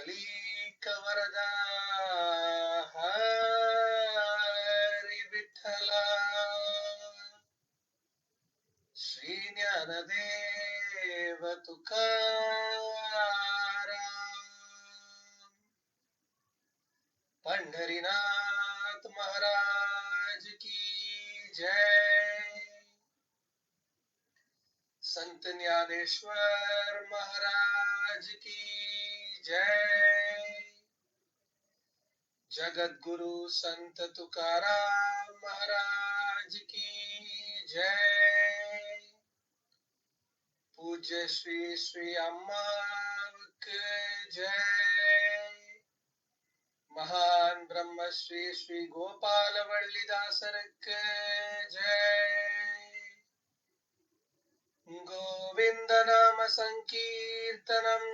पुंडलीकवरदा हरि विठ्ठला श्री ज्ञानदेव तुकाराम पंढरीनाथ महाराज की जय। संत ज्ञानेश्वर महाराज की जय। जगत गुरु संत तुकाराम महाराज की जय। पूज्य श्री श्री अम्मावक जय। महान ब्रह्म श्री श्री गोपाल वल्लीदासरक जय। गोविंद नाम संकीर्तनम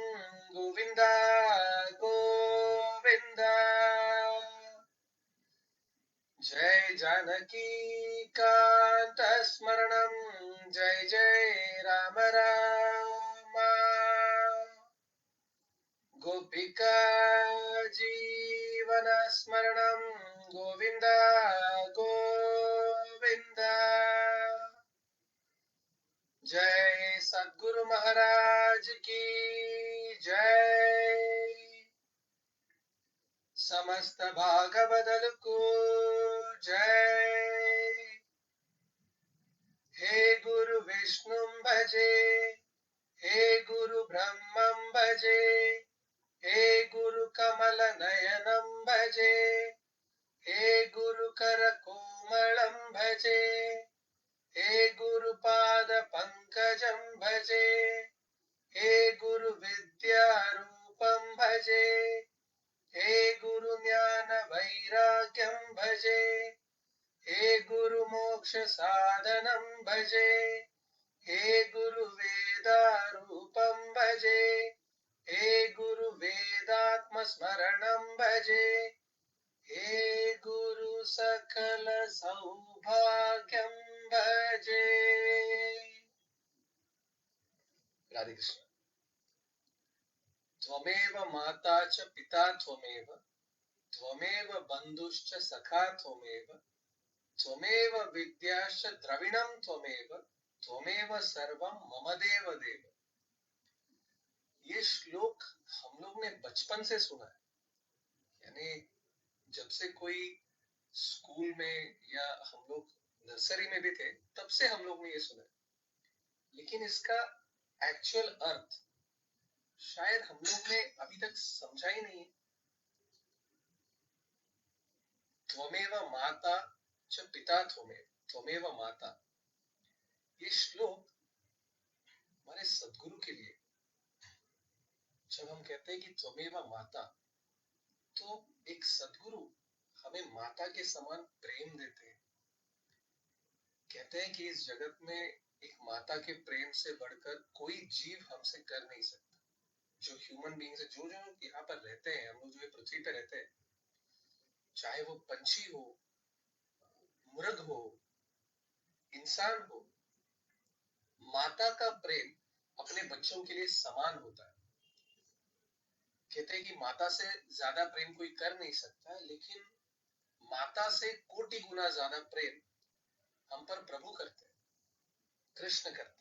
गोविंदा गोविंदा। जय जानकी कांत स्मरणम जय जय राम राम। गोपिका जीवन स्मरणम गोविंदा गोविंदा। जय सद्गुरु महाराज की जय। समस्त भागवदल को जय। हे गुरु विष्णु भजे हे गुरु ब्रह्मं भजे हे गुरु कमल नयनं भजे हे गुरु कर कोमलं भजे हे गुरु पाद पंकजं भजे हे गुरु विद्या रूपं भजे हे गुरु ज्ञान वैराग्यं भजे हे गुरु मोक्ष साधनं भजे हे गुरु वेदारूपं भजे हे गुरु वेदात्म स्मरणं भजे हे गुरु सकल सौभाग्यं भजे। राधे कृष्ण। त्वमेव माता च पिता त्वमेव त्वमेव बन्धुश्च सखा त्वमेव त्वमेव विद्याश्च द्रविणं त्वमेव त्वमेव सर्वं मम देव देव। ये श्लोक हम लोग ने बचपन से सुना है, यानी जब से कोई स्कूल में या हम लोग नर्सरी में भी थे तब से हम लोग ने ये सुना है, लेकिन इसका एक्चुअल अर्थ शायद हम लोग ने अभी तक समझा ही नहीं है। त्वमेव माता च पिता त्वमेव त्वमेव माता, ये श्लोक हमारे सद्गुरु के लिए। जब हम कहते हैं कि त्वमेव माता, तो एक सद्गुरु हमें माता के समान प्रेम देते हैं। कहते हैं कि इस जगत में एक माता के प्रेम से बढ़कर कोई जीव हमसे कर नहीं सकता। जो ह्यूमन बीइंग्स है, जो जो यहाँ पर रहते हैं, हम लोग जो पृथ्वी पे रहते हैं, चाहे वो पंछी हो, मुर्ग हो, इंसान हो, माता का प्रेम अपने बच्चों के लिए समान होता है। कहते हैं कि माता से ज्यादा प्रेम कोई कर नहीं सकता, लेकिन माता से कोटि गुना ज्यादा प्रेम हम पर प्रभु करते हैं, कृष्ण करते हैं।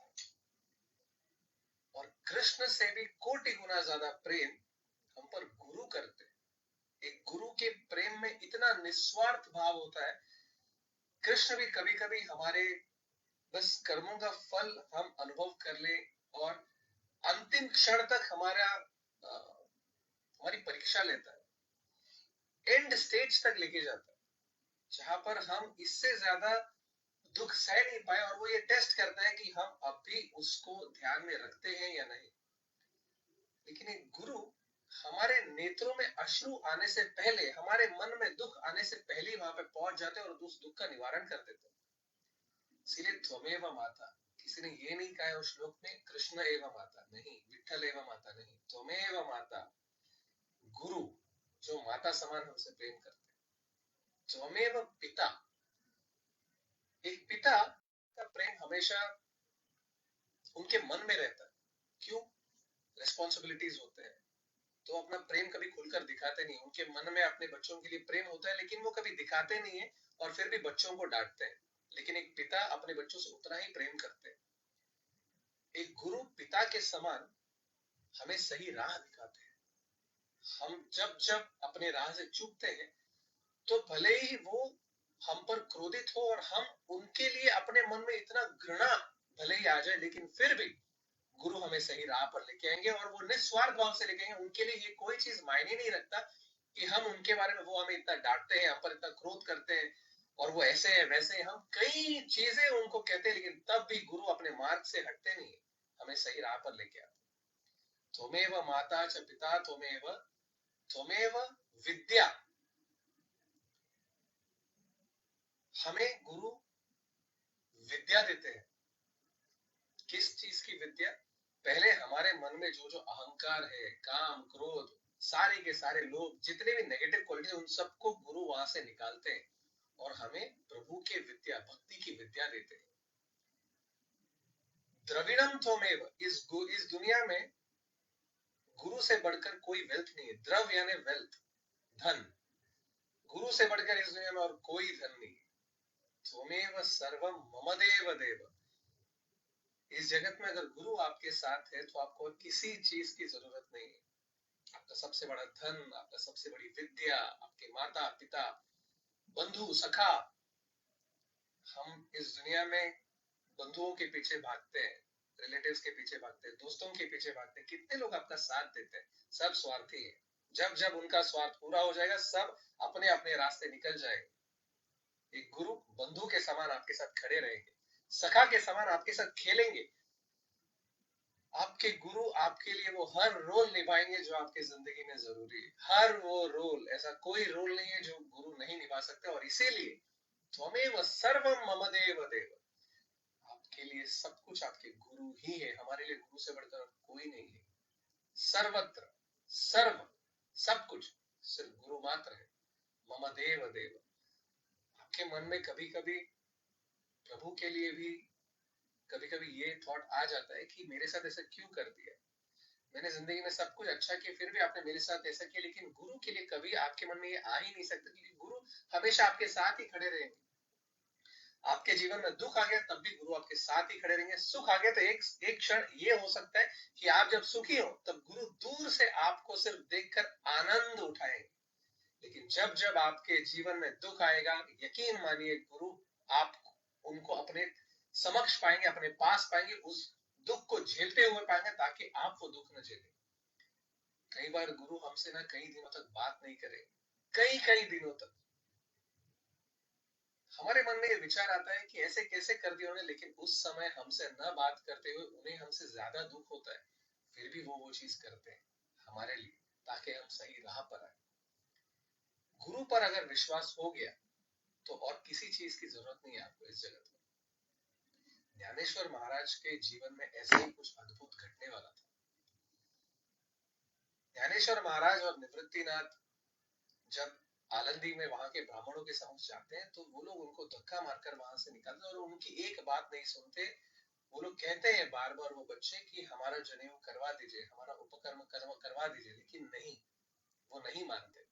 और कृष्ण से भी कोटि गुना ज्यादा प्रेम हम पर गुरु करते हैं। एक गुरु के प्रेम में इतना निस्वार्थ भाव होता है। कृष्ण भी कभी कभी हमारे बस कर्मों का फल हम अनुभव कर ले और अंतिम क्षण तक हमारी परीक्षा लेता है, एंड स्टेज तक लेके जाता है, जहां पर हम इससे ज्यादा दुख सह नहीं पाए और वो ये टेस्ट करता है कि हम अब भी उसको ध्यान में रखते हैं या नहीं। लेकिन एक गुरु हमारे नेत्रों में अश्रु आने से पहले, हमारे मन में दुख आने से पहले वहां पे पहुंच जाते हैं और उस दुख का निवारण कर देते हैं। इसलिए त्वमेव माता, किसी ने ये नहीं कहा है उस श्लोक में कृष्ण एवं माता नहीं, विठ्ठल एवं माता नहीं, त्वमेव माता, गुरु जो माता समान हमसे प्रेम करते हैं। त्वमेव पिता, एक पिता का प्रेम हमेशा उनके मन में रहता है। क्यों? रिस्पॉन्सिबिलिटीज होते हैं, तो अपना प्रेम कभी खुलकर दिखाते नहीं। उनके मन में अपने बच्चों के लिए प्रेम होता है, लेकिन वो कभी दिखाते नहीं है और फिर भी बच्चों को डांटते हैं। लेकिन एक पिता अपने बच्चों से उतना ही प्रेम करते हैं। एक गुरु पिता के समान हमें सही राह दिखाते हैं। हम जब जब अपने राह से चूकते हैं, तो भले ही वो हम पर क्रोधित हो और हम उनके लिए अपने मन में इतना घृणा भले ही आ जाए, लेकिन फिर भी गुरु हमें सही राह पर लेके आएंगे और वो निस्वार्थ भाव से लेके आएंगे। उनके लिए ये कोई चीज मायने नहीं रखता कि हम उनके बारे में, वो हमें इतना डांटते हैं, हम पर इतना क्रोध करते हैं और वो ऐसे है वैसे है, हम कई चीजें उनको कहते हैं, लेकिन तब भी गुरु अपने मार्ग से हटते नहीं है, हमें सही राह पर लेके आते। त्वमेव माता च पिता त्वमेव त्वमेव विद्या। हमें गुरु विद्या देते हैं। किस चीज की विद्या? पहले हमारे मन में जो जो अहंकार है, काम क्रोध, सारे के सारे लोग, जितने भी नेगेटिव क्वालिटी उन सबको गुरु वहां से निकालते हैं और हमें प्रभु के विद्या, भक्ति की विद्या देते हैं। द्रविणम त्वमेव। इस दुनिया में गुरु से बढ़कर कोई वेल्थ नहीं है। द्रव यानी वेल्थ, धन। गुरु से बढ़कर इस दुनिया में और कोई धन नहीं है। त्वमेव सर्वम मम देव देव। इस जगत में अगर गुरु आपके साथ है तो आपको किसी चीज की जरूरत नहीं है। आपका सबसे बड़ा धन, आपका सबसे बड़ी विद्या, आपके माता पिता, बंधु सखा। हम इस दुनिया में बंधुओं के पीछे भागते हैं, रिलेटिव्स के पीछे भागते हैं, दोस्तों के पीछे भागते हैं। कितने लोग आपका साथ देते हैं? सब स्वार्थी है। जब जब उनका स्वार्थ पूरा हो जाएगा, सब अपने अपने रास्ते निकल जाएंगे। एक गुरु बंधु के समान आपके साथ खड़े रहेंगे, सखा के समान आपके साथ खेलेंगे। आपके गुरु आपके लिए वो हर रोल निभाएंगे जो आपकी जिंदगी में जरूरी है। हर वो रोल, ऐसा कोई रोल नहीं है जो गुरु नहीं निभा सकते। और इसीलिए त्वमेव सर्वम मम देव देव। आपके लिए सब कुछ आपके गुरु ही है। हमारे लिए गुरु से बढ़कर कोई नहीं है। सर्वत्र सर्व सब कुछ सिर्फ गुरु मात्र है। मम देव देव। आपके मन में कभी कभी प्रभु के लिए भी कभी कभी ये थॉट आ जाता है कि मेरे साथ ऐसा क्यों कर दिया? मैंने जिंदगी में सब कुछ अच्छा किया, फिर भी आपने मेरे साथ ऐसा किया। लेकिन गुरु के लिए कभी आपके मन में ये आ ही नहीं सकता, क्योंकि गुरु हमेशा आपके साथ ही खड़े रहेंगे। आपके जीवन में दुख आ गया तब भी गुरु आपके साथ ही खड़े रहेंगे। सुख आ गया तो एक क्षण ये हो सकता है कि आप जब सुखी हो तब गुरु दूर से आपको सिर्फ देखकर आनंद उठाएंगे। लेकिन जब जब आपके जीवन में दुख आएगा, यकीन मानिए गुरु आप उनको अपने समक्ष पाएंगे, अपने पास पाएंगे, उस दुख को झेलते हुए पाएंगे, ताकि आप वो दुख न झेलें। कई बार गुरु हमसे ना कई दिनों तक बात नहीं करेंगे, कई कई दिनों तक। हमारे मन में ये विचार आता है कि ऐसे कैसे कर दिया उन्हें, लेकिन उस समय हमसे न बात करते हुए उन्हें हमसे ज्यादा दुख होता है, फिर भी वो चीज करते हैं हमारे लिए, ताकि हम सही राह पर आए। गुरु पर अगर विश्वास हो गया तो और किसी चीज की जरूरत नहीं है आपको इस जगत में। ज्ञानेश्वर महाराज के जीवन में ऐसे ही कुछ अद्भुत घटने वाला था। ज्ञानेश्वर महाराज और निवृत्तिनाथ जब आलंदी में वहां के ब्राह्मणों के समक्ष जाते हैं, तो वो लोग उनको धक्का मारकर वहां से निकालते हैं और उनकी एक बात नहीं सुनते। वो लोग कहते हैं बार बार वो बच्चे कि हमारा जनेऊ करवा दीजिए, हमारा उपकर्म करवा दीजिए, लेकिन नहीं, वो नहीं मानते।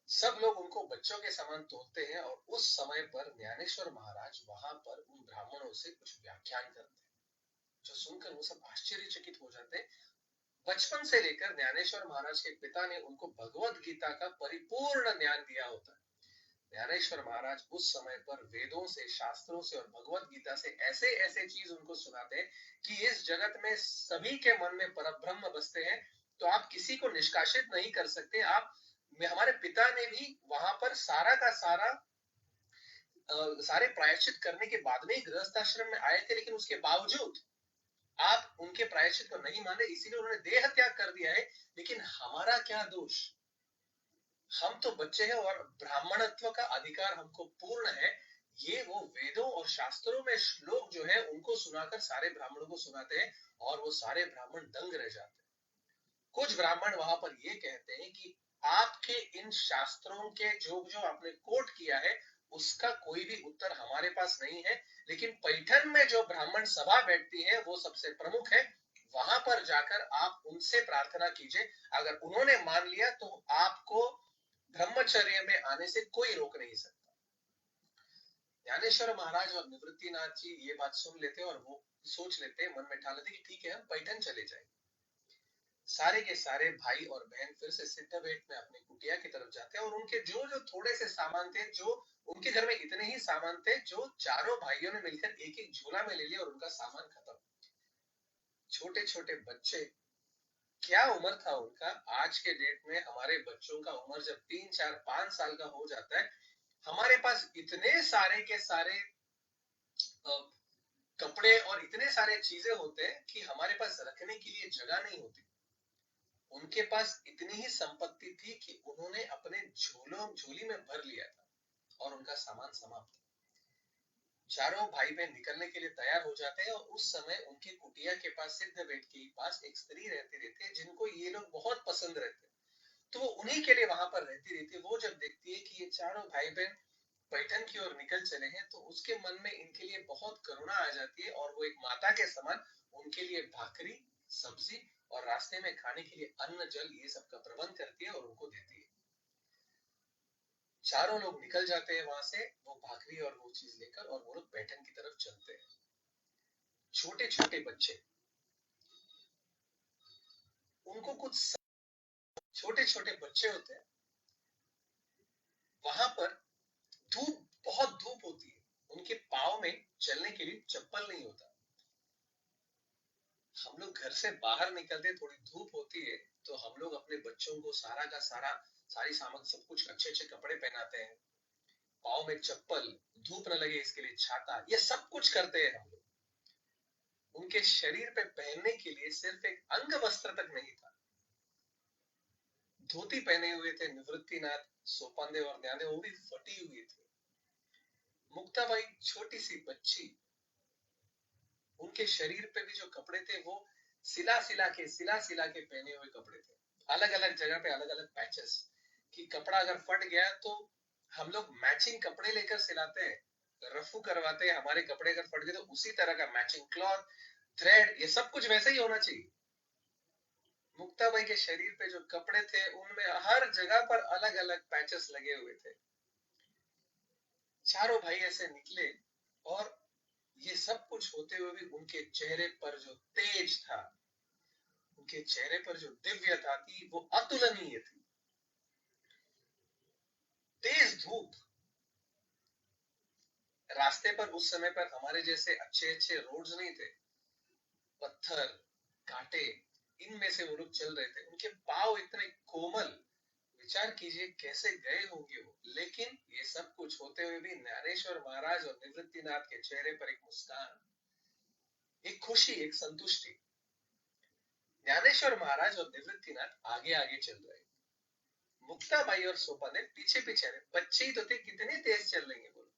सब लोग उनको बच्चों के समान तोलते हैं और उस समय पर ज्ञानेश्वर महाराज वहां पर उन ब्राह्मणों से कुछ व्याख्यान करते हैं, जो सुनकर वो सब आश्चर्यचकित हो जाते हैं। बचपन से लेकर ज्ञानेश्वर महाराज के पिता ने उनको भगवत गीता का परिपूर्ण ज्ञान दिया होता है। ज्ञानेश्वर महाराज उस समय पर वेदों से, शास्त्रों से और भगवत गीता से ऐसे ऐसे चीज उनको सुनाते हैं कि इस जगत में सभी के मन में परब्रह्म बसते हैं, तो आप किसी को निष्कासित नहीं कर सकते। आप हमारे पिता ने भी वहां पर सारा का सारा सारे प्रायश्चित करने के बाद में गृहस्थ आश्रम में आए थे, लेकिन उसके बावजूद आप उनके प्रायश्चित को नहीं माने, इसीलिए उन्होंने देह त्याग कर दिया है। लेकिन हमारा क्या दोष? हम तो बच्चे हैं और ब्राह्मणत्व का अधिकार हमको पूर्ण है। ये वो वेदों और शास्त्रों में श्लोक जो है उनको सुनाकर सारे ब्राह्मणों को सुनाते हैं और वो सारे ब्राह्मण दंग रह जाते हैं। कुछ ब्राह्मण वहां पर ये कहते हैं कि आपके इन शास्त्रों के जो जो आपने कोट किया है उसका कोई भी उत्तर हमारे पास नहीं है, लेकिन पैठन में जो ब्राह्मण सभा बैठती है वो सबसे प्रमुख है, वहां पर जाकर आप उनसे प्रार्थना कीजिए। अगर उन्होंने मान लिया तो आपको ब्रह्मचर्य में आने से कोई रोक नहीं सकता। ज्ञानेश्वर महाराज और निवृत्तिनाथ जी ये बात सुन लेते और वो सोच लेते, मन में ठान लेते कि ठीक है, हम पैठन चले जाएंगे। सारे के सारे भाई और बहन फिर से सिद्धभेट में अपनी कुटिया की तरफ जाते हैं और उनके जो जो थोड़े से सामान थे, जो उनके घर में इतने ही सामान थे जो चारों भाइयों ने मिलकर एक एक झोला में ले लिया और उनका सामान खत्म। छोटे छोटे बच्चे, क्या उम्र था उनका। आज के डेट में हमारे बच्चों का उम्र जब 3 4 5 साल का हो जाता है, हमारे पास इतने सारे के सारे कपड़े और इतने सारे चीजें होते हैं कि हमारे पास रखने के लिए जगह नहीं होती। उनके पास इतनी ही संपत्ति थी कि उन्होंने अपने झोली में भर लिया था और उनका सामान समाप्त। चारों भाई बहन निकलने के लिए तैयार हो जाते हैं और उस समय उनकी कुटिया के पास, सिद्धभेट के पास एक स्त्री रहती रहती है जिनको ये लोग बहुत पसंद रहते हैं, तो वो उन्हीं के लिए वहां पर रहती रहती है। वो जब देखती है कि ये चारों भाई बहन पैठन की ओर निकल चले हैं तो उसके मन में इनके लिए बहुत करुणा आ जाती है और वो एक माता के समान उनके लिए भाकरी, सब्जी और रास्ते में खाने के लिए अन्न जल ये सब का प्रबंध करती है और उनको देती है। चारों लोग निकल जाते हैं वहां से, वो भाकरी और वो चीज लेकर, और वो लोग पैठन की तरफ चलते हैं। छोटे छोटे बच्चे, उनको कुछ छोटे छोटे बच्चे होते हैं। वहां पर धूप, बहुत धूप होती है, उनके पाँव में चलने के लिए चप्पल नहीं होता। हम लोग घर से बाहर निकलते, थोड़ी धूप होती है तो हम लोग अपने बच्चों को सारा का सारा, सारी सामग्री, सब कुछ, अच्छे अच्छे कपड़े पहनाते हैं, पाँव में चप्पल, धूप न लगे इसके लिए छाता, ये सब कुछ करते हैं हम लोग। उनके शरीर पे पहनने के लिए सिर्फ एक अंग वस्त्र तक नहीं था। धोती पहने हुए थे निवृत्तिनाथ, सोपानदेव और ज्ञानदेव, वो भी फटी हुई थी। मुक्ताबाई छोटी सी बच्ची, उनके शरीर पे भी जो कपड़े थे वो सिला सिला के पहने हुए कपड़े थे। अलग अलग जगह पे अलग अलग पैचेस, कि कपड़ा अगर फट गया तो हम लोग मैचिंग कपड़े लेकर सिलाते हैं, रफू करवाते हैं। हमारे कपड़े अगर फट गए तो उसी तरह का मैचिंग क्लॉथ, थ्रेड, ये सब कुछ वैसे ही होना चाहिए। मुक्ताबाई के शरीर पे जो कपड़े थे उनमें हर जगह पर अलग अलग पैचेस लगे हुए थे। चारों भाई ऐसे निकले और ये सब कुछ होते हुए भी उनके चेहरे पर जो तेज था, उनके चेहरे पर जो दिव्यता थी, वो अतुलनीय थी। तेज धूप, रास्ते पर उस समय पर हमारे जैसे अच्छे अच्छे रोड्स नहीं थे, पत्थर, कांटे, इनमें से वो लोग चल रहे थे। उनके पांव इतने कोमल, विचार कीजिए कैसे गए होंगे वो। लेकिन ये सब कुछ होते हुए भी ज्ञानेश्वर महाराज और निवृत्तिनाथ के चेहरे पर एक मुस्कान, एक खुशी, एक संतुष्टि। ज्ञानेश्वर महाराज और निवृत्तिनाथ आगे आगे चल रहे, मुक्ताबाई और सोपान पीछे पीछे रहे। बच्चे ही तो थे, कितने तेज चल लेंगे बोलो।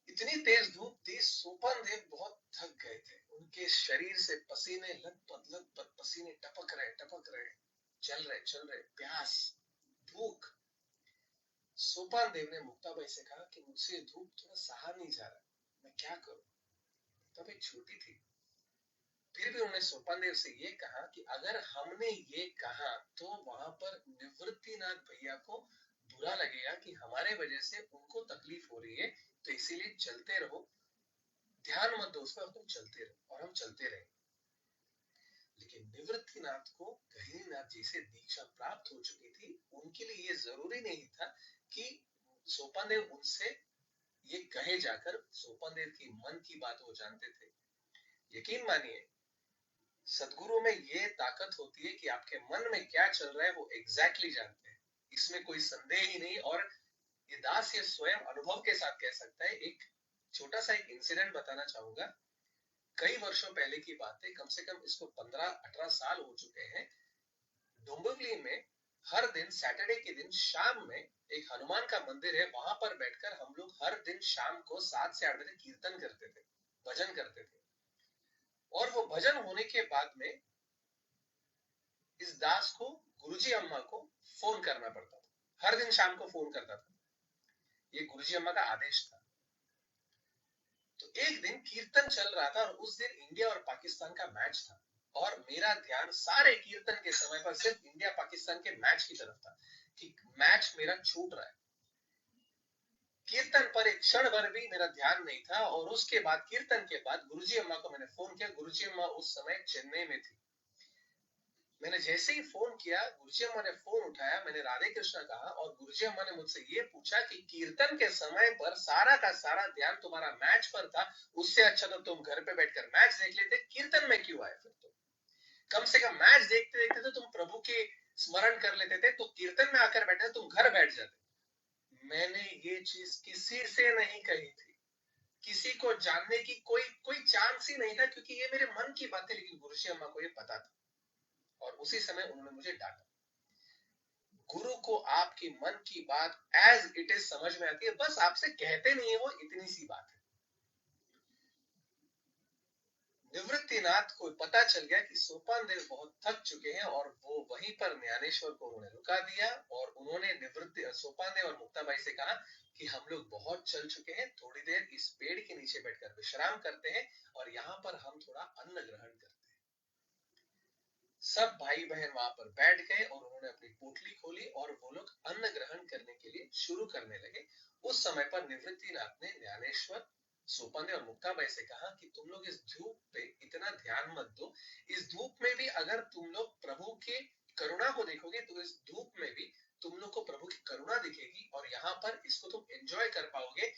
इतनी तेज धूप थी, सोपान देव बहुत थक गए थे। उनके शरीर से पसीने लथपथ पसीने टपक रहे, चल रहे, प्यास, भूख। सोपान देव ने मुक्ताबाई से कहा कि मुझसे धूप थोड़ा सहा नहीं जा रहा, मैं क्या करूं। मुक्ताबाई छोटी थी, फिर भी उन्होंने सोपान देव से ये कहा कि अगर हमने ये कहा तो वहां पर निवृत्तिनाथ भैया को बुरा लगेगा कि हमारे वजह से उनको तकलीफ हो रही है, तो इसीलिए चलते रहो, ध्यान मत दो उस पर, तुम चलते रहो। और हम चलते रहे। लेकिन निवृत्तिनाथ को गहरीनाथ जी से दीक्षा प्राप्त हो चुकी थी, उनके लिए ये जरूरी नहीं था कि सोपान देव उनसे ये कहे जाकर। सोपान देव की मन की बात वो जानते थे। यकीन मानिए, सदगुरु में ये ताकत होती है कि आपके मन में क्या चल रहा है वो एग्जैक्टली जानते हैं, इसमें कोई संदेह ही नहीं। और ये दास ये स्वयं अनुभव के साथ कह सकता है। एक छोटा सा एक इंसिडेंट बताना चाहूंगा। कई वर्षों पहले की बात है, कम से कम इसको 15-18 साल हो चुके हैं। डोंबिवली में हर दिन सैटरडे के दिन शाम में एक हनुमान का मंदिर है, वहां पर बैठकर हम लोग हर दिन शाम को 7 से 8 बजे कीर्तन करते थे, भजन करते थे। और वो भजन होने के बाद में इस दास को गुरुजी अम्मा को फोन करना पड़ता था। हर दिन शाम को फोन करता था, ये गुरुजी अम्मा का आदेश था। तो तो एक दिन कीर्तन चल रहा था और उस दिन इंडिया और पाकिस्तान का मैच था और मेरा ध्यान सारे कीर्तन के समय पर सिर्फ इंडिया पाकिस्तान के मैच की तरफ था कि मैच मेरा छूट रहा है। कीर्तन पर एक क्षण भर भी मेरा ध्यान नहीं था और उसके बाद कीर्तन के बाद गुरुजी अम्मा को मैंने फोन किया। गुरुजी अम्मा उस समय चेन्नई में थी। मैंने जैसे ही फोन किया, गुरुजी अम्मा ने फोन उठाया, मैंने राधे कृष्णा कहा और गुरुजी अम्मा ने मुझसे ये पूछा कि कीर्तन के समय पर सारा का सारा ध्यान तुम्हारा मैच पर था, उससे अच्छा तो तुम घर पे बैठकर मैच देख लेते, कीर्तन में क्यों आए? फिर तो कम से कम मैच देखते देखते तो तुम प्रभु के स्मरण कर लेते थे, तो कीर्तन में आकर बैठे तुम घर बैठ जाते। मैंने ये चीज किसी से नहीं कही थी, किसी को जानने की कोई कोई चांस ही नहीं था, क्योंकि ये मेरे मन की बात है। लेकिन गुरुजी अम्मा को ये पता था और उसी समय उन्होंने मुझे डांटा। गुरु को आपकी मन की बात एज इट इज समझ में आती है, बस आपसे कहते नहीं है, वो इतनी सी बात है। निवृत्तिनाथ को पता चल गया कि सोपान देव बहुत थक चुके हैं और वो वहीं पर ज्ञानेश्वर को उन्होंने रुका दिया और उन्होंने निवृत्ति सोपान देव और मुक्ताबाई से कहा कि हम लोग बहुत चल चुके हैं, थोड़ी देर इस पेड़ के नीचे बैठकर विश्राम करते हैं और यहाँ पर हम थोड़ा अन्न ग्रहण करते हैं। सब भाई बहन वहां पर बैठ गए और उन्होंने अपनी पोटली खोली और वो लोग अन्न ग्रहण करने के लिए शुरू करने लगे। उस समय पर निवृत्तिनाथ ने ज्ञानेश्वर, सोपान और मुक्ताबाई से कहा कि तुम लोग इस धूप पे इतना ध्यान मत दो, इस धूप में भी अगर तुम लोग प्रभु के करुणा को देखोगे तो इस धूप में भी तुम लोग को प्रभु की करुणा दिखेगी और यहाँ पर इसको तुम एंजॉय कर पाओगे।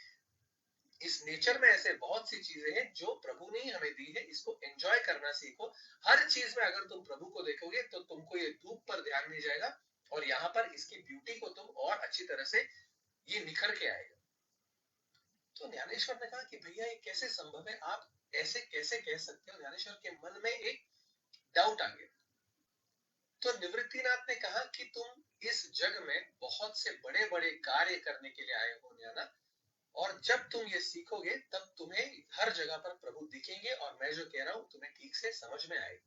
इस नेचर में ऐसे बहुत सी चीजें हैं जो प्रभु ने ही हमें दी है, इसको एंजॉय करना सीखो। हर चीज में अगर तुम प्रभु को देखोगे तो तुमको ये धूप पर ध्यान नहीं जाएगा और यहाँ पर इसकी ब्यूटी को तुम और अच्छी तरह से ये निखर के आएगा। तो ज्ञानेश्वर ने कहा कि भैया ये कैसे संभव है, आप ऐसे कैसे कह सकते हो? ज्ञानेश्वर के मन में एक डाउट आ गया। तो निवृत्तिनाथ ने कहा कि तुम इस जग में बहुत से बड़े बड़े कार्य करने के लिए आए हो ज्ञाना, और जब तुम ये सीखोगे तब तुम्हें हर जगह पर प्रभु दिखेंगे और मैं जो कह रहा हूं तुम्हें ठीक से समझ में आएगा।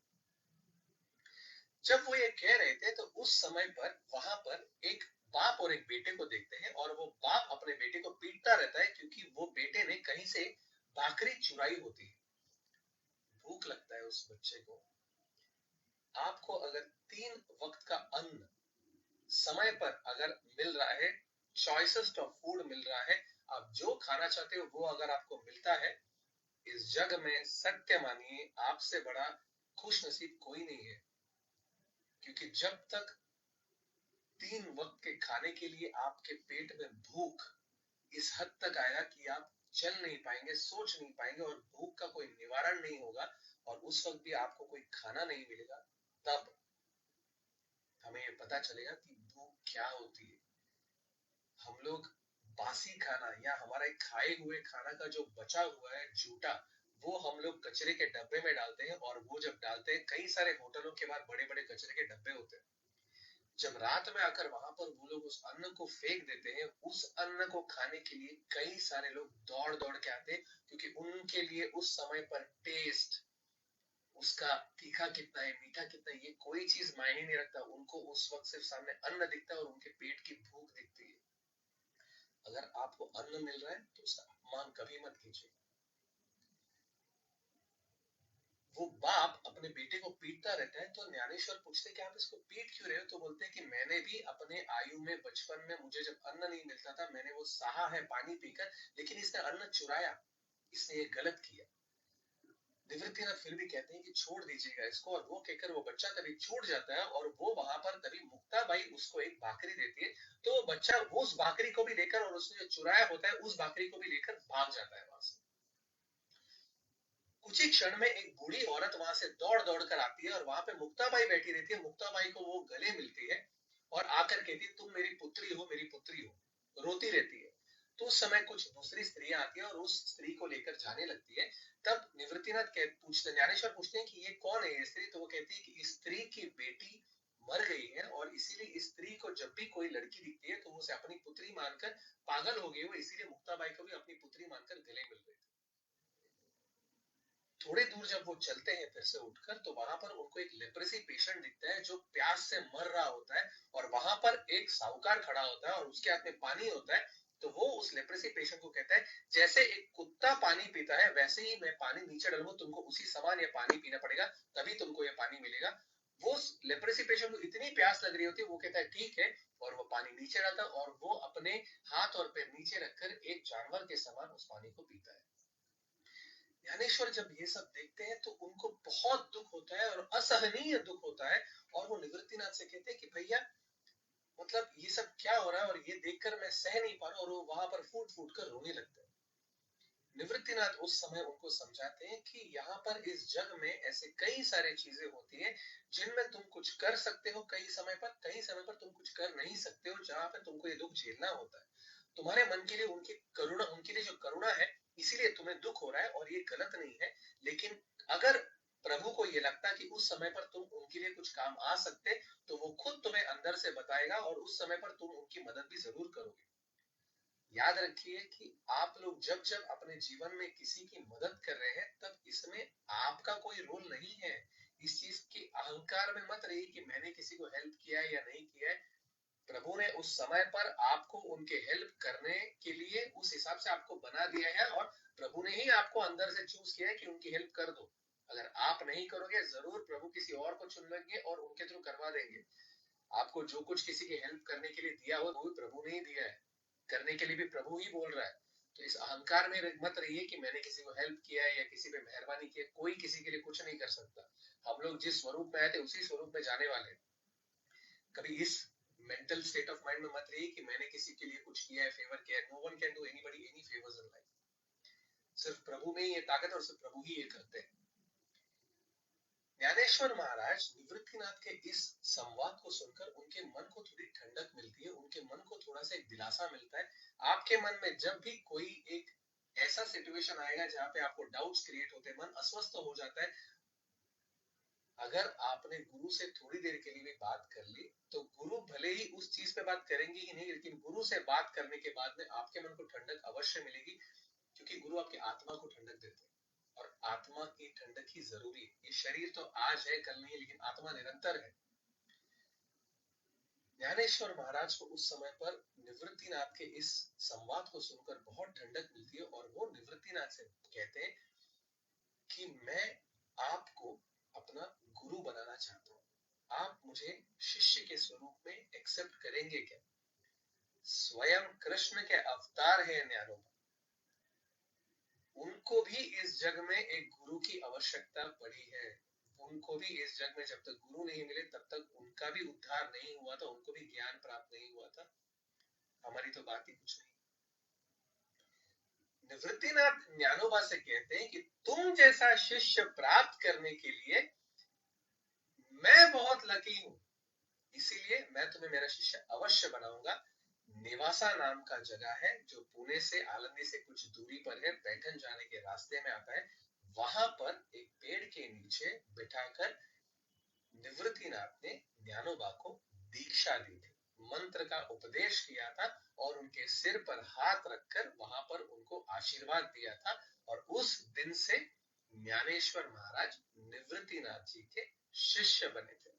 जब वो ये कह रहे थे तो उस समय पर वहां पर एक बाप और एक बेटे को देखते हैं और वो बाप अपने बेटे को पीटता रहता है क्योंकि वो बेटे ने कहीं से भाकरी चुराई होती है। भूख लगता है उस बच्चे को। आपको अगर 3 वक्त का अन्न समय पर अगर मिल रहा है, चॉइसेस ऑफ फूड मिल रहा है, आप जो खाना चाहते हो वो अगर आपको मिलता है, इस जग में सत्य मानिए आपसे बड़ा खुश नसीब कोई नहीं है। क्योंकि जब तक 3 वक्त के खाने के लिए आपके पेट में भूख इस हद तक आएगा कि आप चल नहीं पाएंगे, सोच नहीं पाएंगे और भूख का कोई निवारण नहीं होगा और उस वक्त भी आपको कोई खाना नहीं मिलेगा, तब हमें ये पता चलेगा कि भूख क्या होती है। हम लोग बासी खाना या हमारे खाए हुए खाना का जो बचा हुआ है जूठा, वो हम लोग कचरे के डब्बे में डालते हैं और वो जब डालते हैं, कई सारे होटलों के बाहर बड़े बड़े कचरे के डब्बे होते हैं, जब रात में आकर वहां पर वो लोग उस अन्न को फेंक देते हैं, उस अन्न को खाने के लिए कई सारे लोग दौड़ दौड़ के आते हैं क्योंकि उनके लिए उस समय पर टेस्ट, उसका तीखा कितना है, मीठा कितना है, ये कोई चीज मायने नहीं रखता। उनको उस वक्त सिर्फ सामने अन्न दिखता है और उनके पेट की भूख दिखती है। अगर आपको अन्न मिल रहा है तो उसका अपमान कभी मत कीजिए। वो बाप अपने बेटे को पीटता रहता है तो ज्ञानेश्वर पूछते कि आप इसको पीट क्यों रहे हो? तो बोलते हैं कि मैंने भी अपने आयु में, बचपन में मुझे जब अन्न नहीं मिलता था, मैंने वो सहा है पानी पीकर, लेकिन इसने अन्न चुराया, इसने ये गलत किया। निवृत्तिनाथ फिर भी कहते हैं कि छोड़ दीजिएगा इसको, और वो कहकर वो बच्चा तभी छूट जाता है और वो वहां पर तभी मुक्ताबाई उसको एक भाकरी देती है, तो वो बच्चा उस भाकरी को भी लेकर और उसने जो चुराया होता है उस भाकरी को भी लेकर भाग जाता है वहां से। कुछ ही क्षण में एक बूढ़ी औरत वहां से दौड़ दौड़ कर आती है और वहां पे मुक्ताबाई बैठी रहती है। मुक्ताबाई को वो गले मिलती है और आकर कहती है तुम मेरी पुत्री हो, मेरी पुत्री हो, रोती रहती है। तो उस समय कुछ दूसरी स्त्रियां आती है और उस स्त्री को लेकर जाने लगती है। तब निवृत्तिनाथ पूछते, ज्ञानेश्वर पूछते हैं कि ये कौन है ये स्त्री? तो वो कहती है कि इस स्त्री की बेटी मर गई है और इसीलिए इस स्त्री को जब भी कोई लड़की दिखती है तो वो उसे अपनी पुत्री मानकर पागल हो गई, वो इसीलिए मुक्ताबाई को भी अपनी पुत्री मानकर गले मिल रही थी। थोड़ी दूर जब वो चलते हैं फिर से उठकर, तो वहां पर उनको एक लेप्रेसी पेशेंट दिखता है जो प्यास से मर रहा होता है और वहां पर एक साहूकार खड़ा होता है और उसके हाथ में पानी होता है तो वो उस लेप्रेसी पेशेंट को कहता है जैसे एक कुत्ता पानी पीता है वैसे ही मैं पानी नीचे डालूंगा, तुमको उसी समान ये पानी पीना पड़ेगा, तभी तुमको ये पानी मिलेगा। वो लेप्रेसी पेशेंट को इतनी प्यास लग रही होती है, वो कहता है ठीक है, और वो पानी नीचे डालता है और वो अपने हाथ और पैर नीचे रखकर एक जानवर के समान उस पानी को पीता है। ज्ञानेश्वर जब ये सब देखते हैं तो उनको बहुत दुख होता है और असहनीय दुख होता है, और वो निवृत्तिनाथ से कहते हैं कि भैया मतलब ये सब क्या हो रहा है, और ये देखकर मैं सह नहीं पा रहा, और वो वहां पर फूट फूट कर रोने लगते हैं। निवृत्तिनाथ उस समय उनको समझाते हैं कि यहाँ पर इस जग में ऐसे कई सारे चीजें होती है जिनमें तुम कुछ कर सकते हो कई समय पर तुम कुछ कर नहीं सकते हो, जहां पे तुमको ये दुख झेलना होता है। तुम्हारे मन के लिए उनके लिए जो करुणा है, इसीलिए तुम्हें दुख हो रहा है, और ये गलत नहीं है। लेकिन अगर प्रभु को ये लगता कि उस समय पर तुम उनके लिए कुछ काम आ सकते, तो वो खुद तुम्हें अंदर से बताएगा और उस समय पर तुम उनकी मदद भी जरूर करोगे। याद रखिए कि आप लोग जब जब अपने जीवन में किसी की मदद कर रहे हैं, तब इसमें आपका कोई रोल नहीं है। इस चीज के अहंकार में मत रहिए कि मैंने किसी को हेल्प किया है या नहीं किया है। प्रभु ने उस समय पर आपको उनके हेल्प करने के लिए उस हिसाब से आपको बना दिया है, और प्रभु ने ही आपको अंदर से चूज किया है कि उनकी हेल्प कर दो। अगर आप नहीं करोगे, जरूर प्रभु किसी और को चुन लेंगे और उनके थ्रू करवा देंगे। आपको जो कुछ किसी की हेल्प करने के लिए दिया हो, वो भी प्रभु ने ही दिया है, करने के लिए भी प्रभु ही बोल रहा है। तो इस अहंकार में मत रहिए कि मैंने किसी को हेल्प किया है या किसी पे मेहरबानी की है। कोई किसी के लिए कुछ नहीं कर सकता। हम लोग जिस स्वरूप में आए थे उसी स्वरूप में जाने वाले। कभी इस मेंटल स्टेट ऑफ माइंड में मत रहिए कि मैंने किसी के लिए कुछ किया है, फेवर किया है। No one can do anybody any favours in life. सिर्फ प्रभु में ही ये ताकत है और सिर्फ प्रभु ही ये करते हैं। ज्ञानेश्वर महाराज निवृत्तिनाथ के इस संवाद को सुनकर उनके मन को थोड़ी ठंडक मिलती है, उनके मन को थोड़ा सा एक दिलासा मिलता है। आपके मन में जब भी कोई एक ऐसा सिचुएशन आएगा जहां पे आपको डाउट्स क्रिएट होते हैं, मन अस्वस्थ हो जाता है, अगर आपने गुरु से थोड़ी देर के लिए भी बात कर ली, तो गुरु भले ही उस चीज पे बात करेंगे ही नहीं, लेकिन गुरु से बात करने के बाद में आपके मन को ठंडक अवश्य मिलेगी, क्योंकि गुरु आपकी आत्मा को ठंडक देते हैं। और आत्मा की ठंडक ही जरूरी है। ये शरीर तो आज है कल नहीं, लेकिन आत्मा निरंतर है। ज्ञानेश्वर महाराज को उस समय पर निवृत्तिनाथ के इस संवाद को सुनकर बहुत ठंडक मिलती है, और वो निवृत्तिनाथ से कहते हैं कि मैं आपको अपना गुरु बनाना चाहता हूं। आप मुझे शिष्य के स्वरूप में एक्सेप्ट करेंगे क्या? स्वयं कृष्ण के अवतार है ज्ञानोबा, उनको भी इस जग में एक गुरु की आवश्यकता पड़ी है। उनको भी इस जग में जब तक गुरु नहीं मिले, तब तक उनका भी उद्धार नहीं हुआ था, उनको भी ज्ञान प्राप्त नहीं हुआ था। हमारी तो बात ही कुछ नहीं। निवृत्तिनाथ ज्ञानोबा से कहते हैं कि तुम जैसा शिष्य प्राप्त करने के लिए मैं बहुत लकी हूं, इसीलिए मैं तुम्हें मेरा शिष्य अवश्य बनाऊंगा। निवासा नाम का जगह है जो पुणे से आलंदी से कुछ दूरी पर है, पैठन जाने के रास्ते में आता है। वहां पर एक पेड़ के नीचे बिठाकर निवृत्तिनाथ ने ज्ञानोबा को दीक्षा दी थी, मंत्र का उपदेश किया था, और उनके सिर पर हाथ रखकर वहां पर उनको आशीर्वाद दिया था। और उस दिन से ज्ञानेश्वर महाराज निवृत्तिनाथ जी के शिष्य बने थे।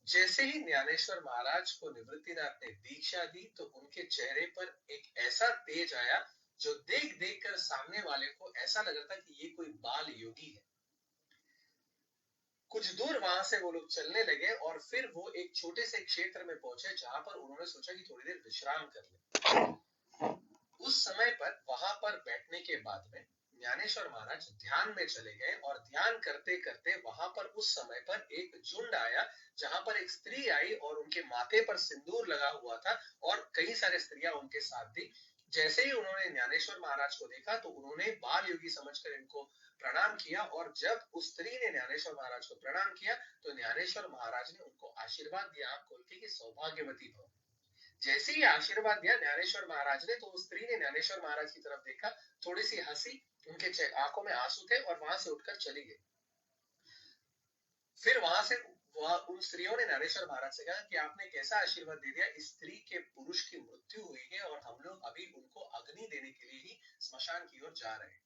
जैसे ही ज्ञानेश्वर महाराज को निवृत्तिनाथ ने दीक्षा दी, तो उनके चेहरे पर एक ऐसा तेज आया जो देख देख कर सामने वाले को ऐसा लग रहा था कि ये कोई बाल योगी है। कुछ दूर वहां से वो लोग चलने लगे, और फिर वो एक छोटे से क्षेत्र में पहुंचे जहां पर उन्होंने सोचा कि थोड़ी देर विश्राम कर ले। उस समय पर वहां पर बैठने के बाद में ज्ञानेश्वर महाराज ध्यान में चले गए, और ध्यान करते करते वहां पर उस समय पर एक झुंड आया, जहां पर एक स्त्री आई और उनके माथे पर सिंदूर लगा हुआ था, और कई सारे स्त्रियां उनके साथ थी। जैसे ही उन्होंने ज्ञानेश्वर महाराज को देखा, तो उन्होंने बाल योगी समझकर इनको प्रणाम किया, और जब उस स्त्री ने ज्ञानेश्वर महाराज को प्रणाम किया, तो ज्ञानेश्वर महाराज ने उनको आशीर्वाद दिया आंख खोल के कि सौभाग्यवती भव। जैसे ही आशीर्वाद दिया ज्ञानेश्वर महाराज ने, तो उस स्त्री ने ज्ञानेश्वर महाराज की तरफ देखा, थोड़ी सी हंसी, उनके आंखों में आंसू थे, और वहां से उठकर चली गई। फिर वहां से उन स्त्रियों ने ज्ञानेश्वर महाराज से कहा कि आपने कैसा आशीर्वाद दे दिया, इस स्त्री के पुरुष की मृत्यु हुई है, और हम लोग अभी उनको अग्नि देने के लिए ही स्मशान की ओर जा रहे हैं।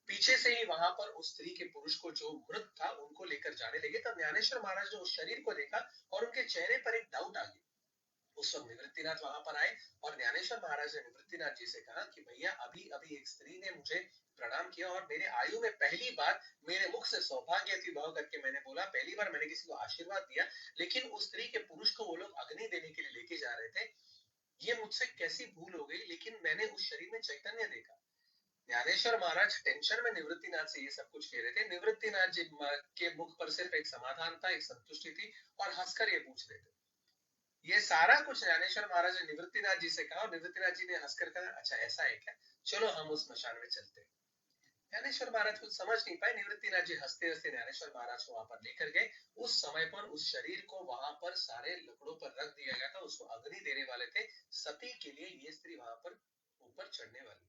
पीछे से ही वहां पर उस स्त्री के पुरुष को जो मृत था उनको लेकर जाने लगे। तब ज्ञानेश्वर महाराज ने उस शरीर को देखा, और उनके चेहरे पर एक डाउट आ गया उस वक्त निवृत्तिनाथ वहां पर आए और ज्ञानेश्वर महाराज ने निवृत्तिनाथ जी से कहा कि भैया अभी अभी एक स्त्री ने मुझे प्रणाम किया और मेरे आयु में पहली बार मेरे मुख से सौभाग्यवती भाव करके मैंने बोला, पहली बार मैंने किसी को आशीर्वाद दिया, लेकिन उस स्त्री के पुरुष को वो लोग अग्नि देने के लिए लेके जा रहे थे। ये मुझसे कैसी भूल हो गई, लेकिन मैंने उस शरीर में चैतन्य देखा। ज्ञानेश्वर महाराज टेंशन में निवृत्तिनाथ से ये सब कुछ कह रहे थे। निवृत्तिनाथ जी के मुख पर सिर्फ एक समाधान था, एक संतुष्टि थी और हंसकर ये पूछ रहे थे। ये सारा कुछ ज्ञानेश्वर महाराज ने निवृत्तिनाथ जी से कहा और निवृत्तिनाथ जी ने हंसकर कहा, अच्छा ऐसा है क्या, चलो हम उस स्मशान में चलते हैं। ज्ञानेश्वर महाराज कुछ समझ नहीं पाए। निवृत्तिनाथ जी हंसते हंसते ज्ञानेश्वर महाराज को वहां पर लेकर गए। उस समय पर उस शरीर को वहां पर सारे लकड़ों पर रख दिया गया था, उसको अग्नि देने वाले थे। सती के लिए ये स्त्री वहां पर ऊपर चढ़ने वाली थी।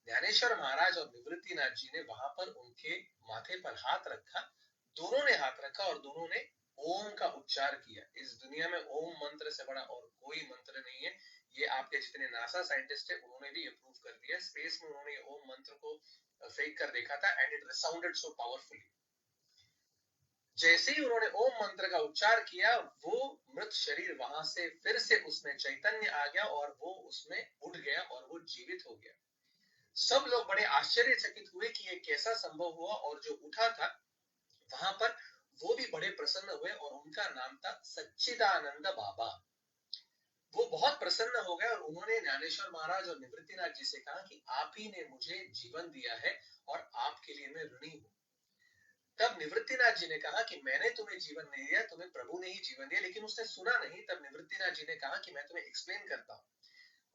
ज्ञानेश्वर महाराज और निवृत्तिनाथ जी ने वहां पर उनके माथे पर हाथ रखा, दोनों ने हाथ रखा और दोनों ने ओम का उच्चार किया। इस दुनिया में ओम मंत्र से बड़ा और कोई मंत्र नहीं है। ये आपके जितने नासा साइंटिस्ट है उन्होंने भी ये प्रूव कर दिया। स्पेस में उन्होंने ओम मंत्र को फेंक कर देखा था एंड इट रिसाउंडेड सो पावरफुली। जैसे ही उन्होंने ओम मंत्र का उच्चार किया, वो मृत शरीर वहां से फिर से उसमें चैतन्य आ गया और वो उसमें उठ गया और वो जीवित हो गया। सब लोग बड़े आश्चर्यचकित हुए कि ये कैसा संभव हुआ, और जो उठा था वहां पर वो भी बड़े प्रसन्न हुए और उनका नाम था सच्चिदानंद बाबा। वो बहुत प्रसन्न हो गए और उन्होंने ज्ञानेश्वर महाराज और निवृत्तिनाथ जी से कहा कि आप ही ने मुझे जीवन दिया है और आपके लिए मैं ऋणी हूं। तब निवृत्तिनाथ जी ने कहा कि मैंने तुम्हें जीवन नहीं दिया, तुम्हें प्रभु ने ही जीवन दिया। लेकिन उसने सुना नहीं। तब निवृत्तिनाथ जी ने कहा कि मैं तुम्हें एक्सप्लेन करता हूँ।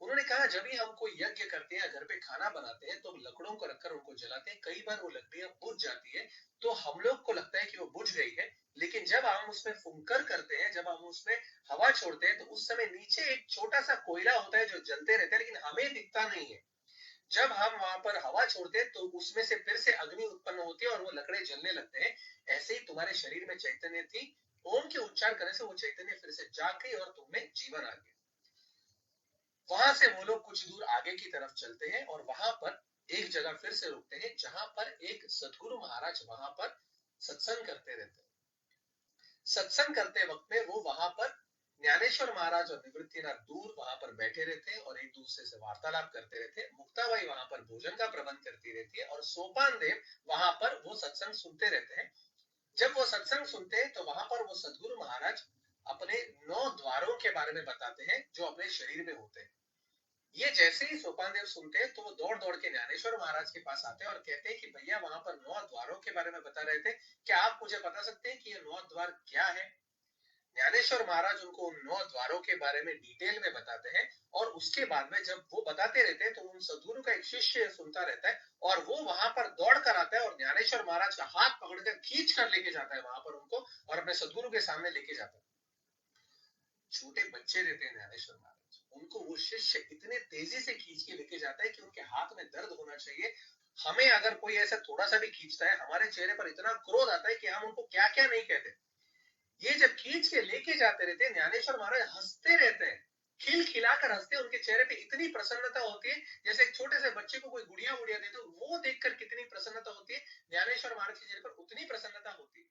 उन्होंने कहा, जब भी हम कोई यज्ञ करते हैं, घर पे खाना बनाते हैं, तो लकड़ों को रखकर उनको जलाते हैं। कई बार वो लकड़ियां बुझ जाती है तो हम लोग को लगता है कि वो बुझ गई है, लेकिन जब हम उसमें फुंकर करते हैं, जब हम उसमें हवा छोड़ते हैं, तो उस समय नीचे एक छोटा सा कोयला होता है जो जलते रहता है, लेकिन हमें दिखता नहीं है। जब हम वहां पर हवा छोड़ते हैं तो उसमें से फिर से अग्नि उत्पन्न होती है और वो लकड़े जलने लगते हैं। ऐसे ही तुम्हारे शरीर में चैतन्य थी, ओम के उच्चार करने से वो चैतन्य फिर से जाग गई और तुम में जीवन आ गया। वहां से वो लोग कुछ दूर आगे की तरफ चलते हैं और वहां पर एक जगह फिर से रुकते हैं जहां पर एक सदगुरु महाराज वहां पर सत्संग करते रहते हैं। सत्संग करते वक्त में वो वहां पर ज्ञानेश्वर महाराज और निवृत्तिनाथ दूर वहां पर बैठे रहते हैं और एक दूसरे से वार्तालाप करते रहते हैं। मुक्ताबाई वहां पर भोजन का प्रबंध करती रहती है और सोपान देव वहां पर वो सत्संग सुनते रहते हैं। जब वो सत्संग सुनते हैं तो वहां पर वो सदगुरु महाराज अपने 9 द्वारों के बारे में बताते हैं जो अपने शरीर में होते हैं। ये जैसे ही सोपान देव सुनते हैं तो वो दौड़ दौड़ के ज्ञानेश्वर महाराज के पास आते हैं और कहते हैं कि भैया वहां पर 9 द्वारों के बारे में बता रहे थे, क्या आप मुझे बता सकते हैं कि ये 9 द्वार क्या है। ज्ञानेश्वर महाराज उनको उन 9 द्वारों के बारे में डिटेल में बताते हैं और उसके बाद में जब वो बताते रहते हैं तो उन सदगुरु का एक शिष्य सुनता रहता है और वो वहां पर दौड़ कर आता है और ज्ञानेश्वर महाराज का हाथ पकड़कर खींच कर लेके जाता है वहां पर उनको और अपने सदगुरु के सामने लेके जाता है। छोटे बच्चे रहते हैं ज्ञानेश्वर महाराज, उनको वो शिष्य इतने तेजी से खींच के लेके जाता है कि उनके हाथ में दर्द होना चाहिए। हमें अगर कोई ऐसा थोड़ा सा भी खींचता है, हमारे चेहरे पर इतना क्रोध आता है कि हम उनको क्या क्या नहीं कहते। ये जब खींच के लेके जाते रहते हैं, ज्ञानेश्वर महाराज हंसते रहते हैं, खिलखिलाकर हंसते हैं। उनके चेहरे पे इतनी प्रसन्नता होती है जैसे एक छोटे से बच्चे को कोई गुड़िया गुड़िया देते हो, वो देखकर कितनी प्रसन्नता होती है, ज्ञानेश्वर महाराज के चेहरे पर उतनी प्रसन्नता होती है।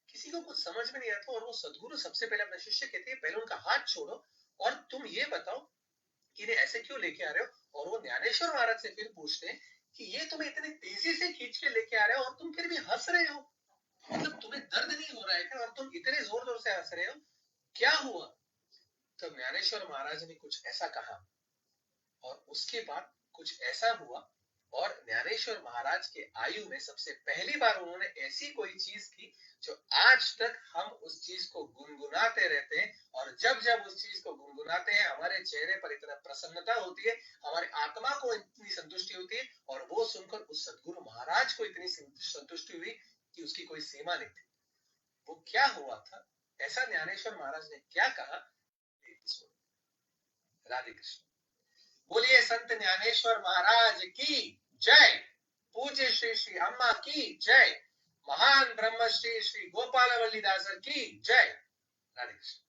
किसी को कुछ समझ में नहीं आता और वो सदगुरु सबसे पहले अपने शिष्य कहते हैं, पहले उनका हाथ छोड़ो और तुम ये बताओ कि इन्हें ऐसे क्यों लेके आ रहे हो। और वो ज्ञानेश्वर महाराज से फिर पूछते हैं कि ये तुम्हें इतनी तेजी से खींच के लेके आ रहे हो और तुम फिर भी हंस रहे हो, मतलब तुम्हें दर्द नहीं हो रहा है क्या और तुम इतने जोर जोर से हंस रहे हो, क्या हुआ। तो ज्ञानेश्वर महाराज ने कुछ ऐसा कहा और उसके बाद कुछ ऐसा हुआ और ज्ञानेश्वर महाराज के आयु में सबसे पहली बार उन्होंने ऐसी कोई चीज की जो आज तक हम उस चीज को गुनगुनाते रहते हैं। और जब जब उस चीज को गुनगुनाते हैं हमारे चेहरे पर इतना प्रसन्नता होती है, हमारे आत्मा को इतनी संतुष्टि होती है और वो सुनकर उस सदगुरु महाराज को इतनी संतुष्टि हुई कि उसकी कोई सीमा नहीं थी। वो क्या हुआ था, ऐसा ज्ञानेश्वर महाराज ने क्या कहा, राधे कृष्ण। बोलिए संत ज्ञानेश्वर महाराज की जय। पूज्य श्री श्री अम्मा की जय। महान ब्रह्मश्री श्री गोपाल वल्लीदासर की जय। राधे कृष्ण।